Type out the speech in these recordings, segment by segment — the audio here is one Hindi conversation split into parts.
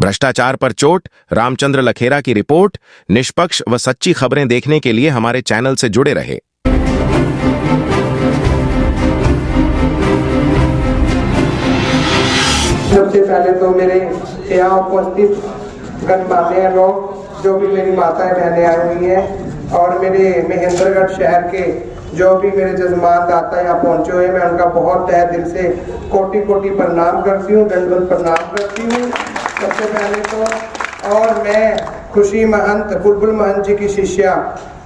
भ्रष्टाचार पर चोट, रामचंद्र लखेरा की रिपोर्ट। निष्पक्ष व सच्ची खबरें देखने के लिए हमारे चैनल से जुड़े रहे। सबसे पहले तो मेरे यहाँ उपस्थित गणमान्य लोग, जो भी मेरी माताएं बहनें आई हुई हैं, और मेरे महेंद्रगढ़ शहर के जो भी मेरे जजमान दाता यहाँ पहुंचे हुए हैं, मैं उनका बहुत तहे दिल से कोटि कोटि प्रणाम करती हूँ, दंडवत प्रणाम करती हूँ सबसे पहले तो। और मैं खुशी महंत, बुलबुल महंत जी की शिष्या,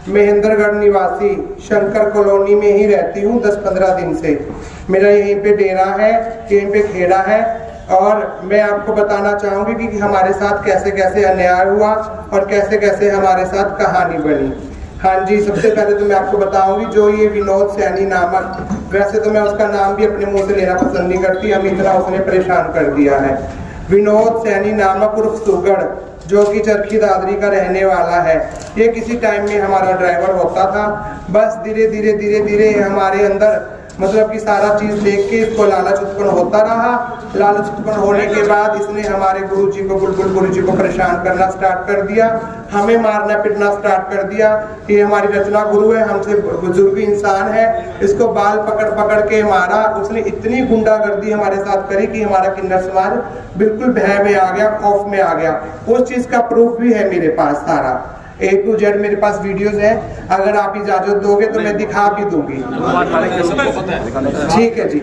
महेंद्रगढ़ निवासी, शंकर कॉलोनी में ही रहती हूँ 10-15 दिन से। मेरा यहीं पे डेरा है, यहीं पे खेड़ा है। और मैं आपको बताना चाहूँगी कि हमारे साथ कैसे कैसे अन्याय हुआ और कैसे कैसे हमारे साथ कहानी बनी। हाँ जी, सबसे पहले तो मैं आपको बताऊंगी, जो ये विनोद सैनी नामक, वैसे तो मैं उसका नाम भी अपने मुंह से लेना पसंद नहीं करती, हम इतना उसने परेशान कर दिया है। विनोद सैनी नामक उर्फ सुगड़, जो कि चरखी दादरी का रहने वाला है, ये किसी टाइम में हमारा ड्राइवर होता था। बस धीरे धीरे हमारे अंदर मतलब कि सारा चीज देख के इसको लालच उत्पन्न होता रहा। लालच उत्पन्न होने के बाद इसने हमारे गुरुजी को, बुलबुल गुरुजी को परेशान करना स्टार्ट कर दिया, हमें मारना पीटना स्टार्ट कर दिया। ये हमारी रचना गुरु है, हमसे बुजुर्ग इंसान है, इसको बाल पकड़ पकड़ के मारा। उसने इतनी गुंडागर्दी हमारे साथ करी कि हमारा किन्नर समाज बिल्कुल भय में आ गया, खौफ में आ गया। उस चीज का प्रूफ भी है मेरे पास सारा, A to Z मेरे पास वीडियोस हैं, अगर आप इजाजत दोगे तो मैं दिखा भी दूंगी। ठीक है जी।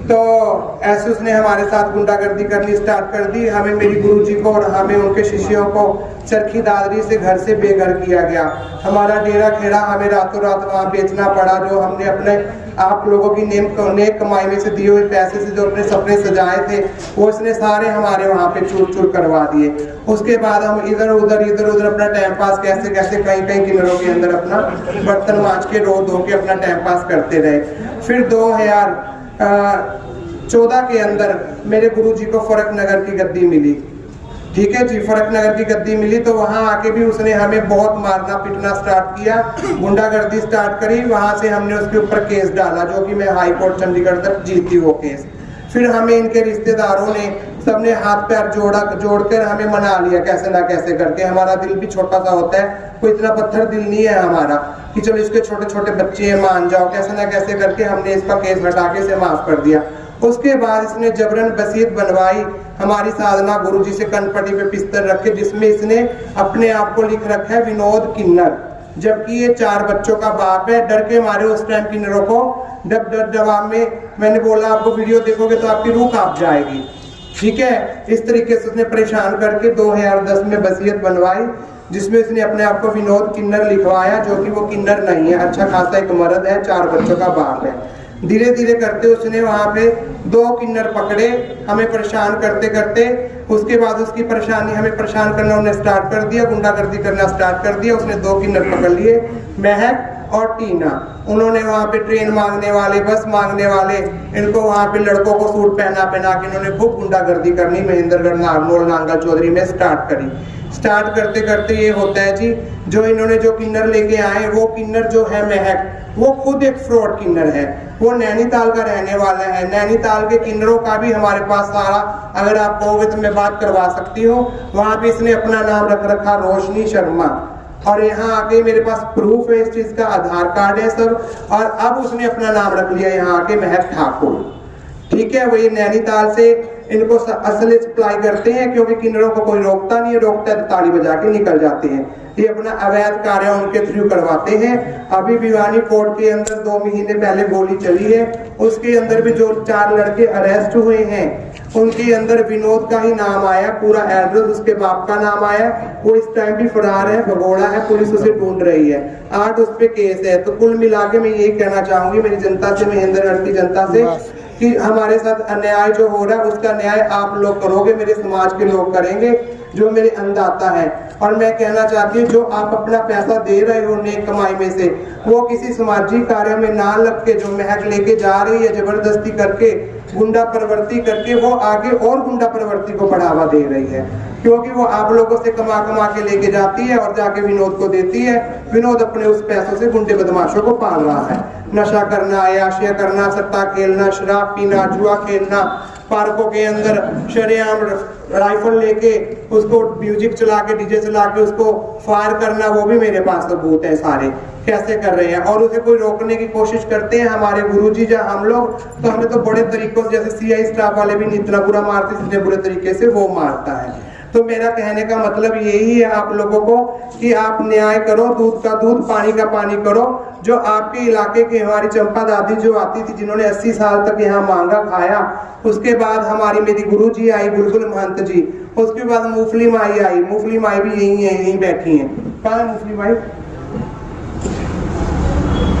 तो ऐसे उसने हमारे साथ गुंडागर्दी करनी स्टार्ट कर दी। हमें, मेरी गुरुजी को और हमें उनके शिष्यों को चरखी दादरी से घर से बेघर किया गया। हमारा डेरा खेड़ा हमें रातों रात वहाँ बेचना पड़ा। जो हमने अपने आप लोगों की नेक कमाई में से दिए हुए पैसे से जो अपने सपने सजाए थे, वो इसने सारे हमारे वहाँ पे चूर चूर करवा दिए। उसके बाद हम इधर उधर अपना टाइम पास कैसे कैसे कहीं किन्नरों के अंदर अपना बर्तन मांज के रो धो के अपना टाइम पास करते रहे। फिर 2014 के अंदर मेरे गुरुजी को फरक नगर की गद्दी मिली। ठीक है जी, फरक नगर की गद्दी मिली तो वहां आके भी उसने हमें बहुत मारना पीटना स्टार्ट किया, गुंडागर्दी स्टार्ट करी। वहां से हमने उसके ऊपर केस डाला, जो कि मैं हाई कोर्ट चंडीगढ़ तक जीती वो केस। फिर हमें इनके रिश्तेदारों ने सबने हाथ पैर जोड़कर हमें मना लिया कैसे ना कैसे करके। हमारा दिल भी छोटा सा होता है, कोई इतना पत्थर दिल नहीं है हमारा कि चलो इसके छोटे छोटे बच्चे हैं मान जाओ, कैसे ना कैसे करके हमने इसका केस हटा के से माफ कर दिया। उसके बाद इसने जबरन वसीयत बनवाई हमारी साधना गुरुजी से, कनपटी पे पिस्तर रख के, जिसमें इसने अपने आप को लिख रखा है विनोद किन्नर, जबकि ये 4 बच्चों का बाप है। डर के मारे उस टाइम किन्नरों को जवाब में मैंने बोला आपको वीडियो देखोगे तो आपकी रूह कांप जाएगी। ठीक है, इस तरीके से उसने परेशान करके 2010 में वसीयत बनवाई, जिसमें उसने अपने आप को विनोद किन्नर लिखवाया, जो कि वो किन्नर नहीं है, अच्छा खासा एक मर्द है, 4 बच्चों का बाप है। धीरे धीरे करते उसने वहां पे 2 किन्नर पकड़े, हमें परेशान करते करते। उसके बाद उसकी परेशानी, हमें परेशान करना उन्होंने स्टार्ट कर दिया, गुंडागर्दी करना स्टार्ट कर दिया। उसने 2 किन्नर पकड़ लिए, महक और टीना। उन्होंने वहां पे ट्रेन मांगने वाले, बस मांगने वाले, इनको वहां पे लड़कों को सूट पहना के इन्होंने खूब गुंडागर्दी करनी महेंद्रगढ़ नारनौल नांगल चौधरी में स्टार्ट करी। स्टार्ट करते करते ये होता है जी, जो इन्होंने जो किन्नर लेके आए, वो किन्नर जो है महक, वो खुद एक फ्रॉड किन्नर है। वो नैनीताल का रहने वाला है। नैनीताल के किन्नरों का भी हमारे पास सारा, अगर आप कहोगे तो मैं बात करवा सकती हूँ। वहां पे इसने अपना नाम रख रखा रोशनी शर्मा, और यहाँ आके मेरे पास प्रूफ है इस चीज का, आधार कार्ड है सब। और अब उसने अपना नाम रख लिया यहाँ आके महक ठाकुर। ठीक है, वो ये नैनीताल से इनको असली सप्लाई करते हैं, क्योंकि किन्नरों को कोई रोकता नहीं है, रोकता है तो ताली बजा के निकल जाते हैं। ये अपना अवैध कार्य उनके थ्रू करवाते हैं। अभी भिवानी कोर्ट के अंदर 2 महीने पहले गोली चली है, उसके अंदर भी जो 4 लड़के अरेस्ट हुए हैं, उनके अंदर विनोद का ही नाम आया, पूरा एड्रेस उसके बाप का नाम आया। वो इस टाइम भी फरार है, भगोड़ा है, पुलिस उसे ढूंढ रही है। 8 उस पे केस है। तो कुल मिला के मैं यही कहना चाहूंगी मेरी जनता से, महेंद्रगढ़ की जनता से, कि हमारे साथ अन्याय जो हो रहा है उसका न्याय आप लोग करोगे, मेरे समाज के लोग करेंगे, जो मेरे अन्नदाता है। और मैं कहना चाहती हूँ, जो आप अपना पैसा दे रहे हो नेक कमाई में से, वो किसी सामाजिक कार्य में ना लग के जो महक लेके जा रही है जबरदस्ती करके, गुंडा प्रवृत्ति करके, वो आगे और गुंडा प्रवृत्ति को बढ़ावा दे रही है। क्योंकि वो आप लोगों से कमा कमा के लेके जाती है और जाके विनोद को देती है। विनोद अपने उस पैसों से गुंडे बदमाशों को पाल रहा है। नशा करना, अयाशिया करना, सट्टा खेलना, शराब पीना, जुआ खेलना, पार्कों के अंदर शरेआम राइफल लेके उसको म्यूजिक चला के डीजे चला के उसको फायर करना, वो भी मेरे पास सबूत है सारे कैसे कर रहे हैं। और उसे कोई रोकने की कोशिश करते हैं हमारे गुरुजी या हम लोग, तो हमें तो बड़े तरीकों से, जैसे सीआई स्टाफ वाले भी इतना बुरा मारते जितने बुरे तरीके से वो मारता है। तो मेरा कहने का मतलब यही है आप लोगों को कि आप न्याय करो, दूध का दूध पानी का पानी करो। जो आपके इलाके की हमारी चंपा दादी जो आती थी, जिन्होंने 80 साल तक यहाँ मांगा खाया, उसके बाद हमारी मेरी गुरु जी आई बुलबुल महंत जी, उसके बाद मूफली माई आई। मूफली माई भी यही है, यहीं बैठी है। कहाँ है मूफली माई?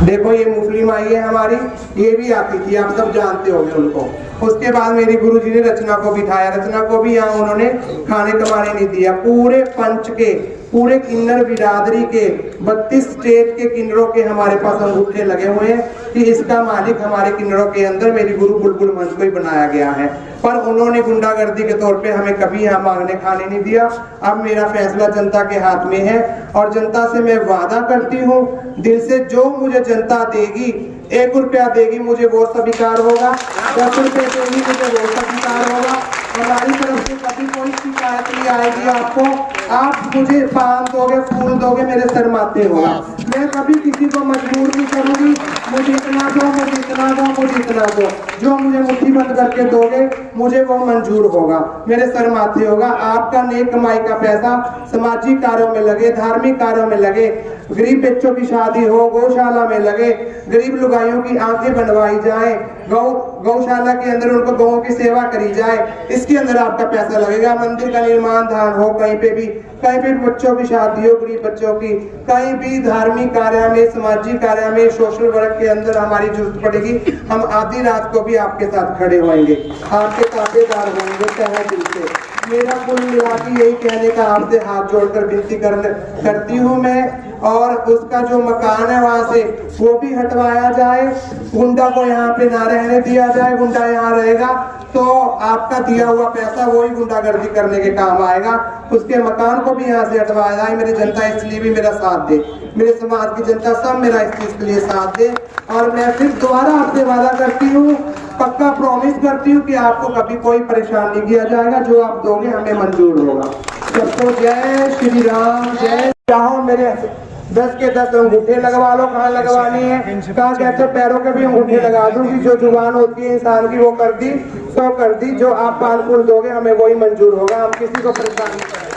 देखो ये मूफली माई है हमारी, ये भी आती थी, आप सब जानते होंगे उनको। उसके बाद मेरी गुरुजी ने रचना को बिठाया, रचना को भी यहाँ उन्होंने खाने कमाने नहीं दिया। पूरे पंच के, पूरे किन्नर बिरादरी के 32 स्टेट के किन्नरों के हमारे पास अंगूठे लगे हुए हैं कि इसका मालिक हमारे किन्नरों के अंदर मेरी गुरु बुलबुल महंत को ही बनाया गया है। पर उन्होंने गुंडागर्दी के तौर पे हमें कभी यहाँ मांगने खाने नहीं दिया। अब मेरा फैसला जनता के हाथ में है और जनता से मैं वादा करती हूँ दिल से, जो मुझे जनता देगी, 1 रुपया देगी मुझे वो स्वीकार होगा, 10 रुपये देगी मुझे वो स्वीकार होगा। हमारी तरफ से कभी कोई शिकायत नहीं आएगी आपको। आप मुझे पान दोगे, फूल दोगे, मेरे सर माथे होगा। मैं कभी किसी को मजबूर नहीं करूंगी, मुझे इतना दो, मुझे इतना दो, मुझे इतना दो। जो मुझे मुट्ठी बंद करके दोगे मुझे वो मंजूर होगा, मेरे सर माथे होगा। आपका नेक कमाई का पैसा सामाजिक कार्यों में लगे, धार्मिक कार्यों में लगे, गरीब बच्चों की शादी हो, गौशाला में लगे, गरीब लुगाइयों की आंखें बनवाई जाए, गौशाला के अंदर उनको गौों की सेवा करी जाए, इसके अंदर आपका पैसा लगेगा। मंदिर का निर्माण धान हो, कहीं पे भी बच्चों की शादी हो, गरीब बच्चों की, कहीं भी धार्मिक कार्य में, सामाजिक कार्य में, सोशल वर्क के अंदर हमारी जरूरत पड़ेगी, हम आधी रात को भी आपके साथ खड़े होंगे, आपके ताबेदार होंगे तहे दिल से। मेरा कुल मिला के यही कहने का आपसे हाथ जोड़कर विनती करती हूँ मैं। और उसका जो मकान है वहां से वो भी हटवाया जाए, गुंडा को यहाँ पे ना रहने दिया जाए। गुंडा यहाँ रहेगा तो आपका दिया हुआ पैसा वही गुंडागर्दी करने के काम आएगा। उसके मकान को भी यहाँ से हटवाया जाए। मेरी जनता इसलिए भी मेरा साथ दे, मेरे समाज की जनता सब मेरा इस चीज के लिए साथ दे। और मैं फिर दोबारा आपसे वादा करती हूँ, पक्का प्रॉमिस करती हूँ कि आपको कभी कोई परेशान नहीं किया जाएगा, जो आप दोगे हमें मंजूर होगा। सबको जय श्री राम, जय। चाहो मेरे 10 के 10 अंगूठे लगवा लो, कहाँ लगवानी है, कहाँ कहते पैरों के भी अंगूठे लगा दूंगी। जो जुबान होती है इंसान की वो कर दी, सो कर दी। जो आप पान फूल दोगे हमें वही मंजूर होगा, हम किसी को परेशान नहीं करेंगे।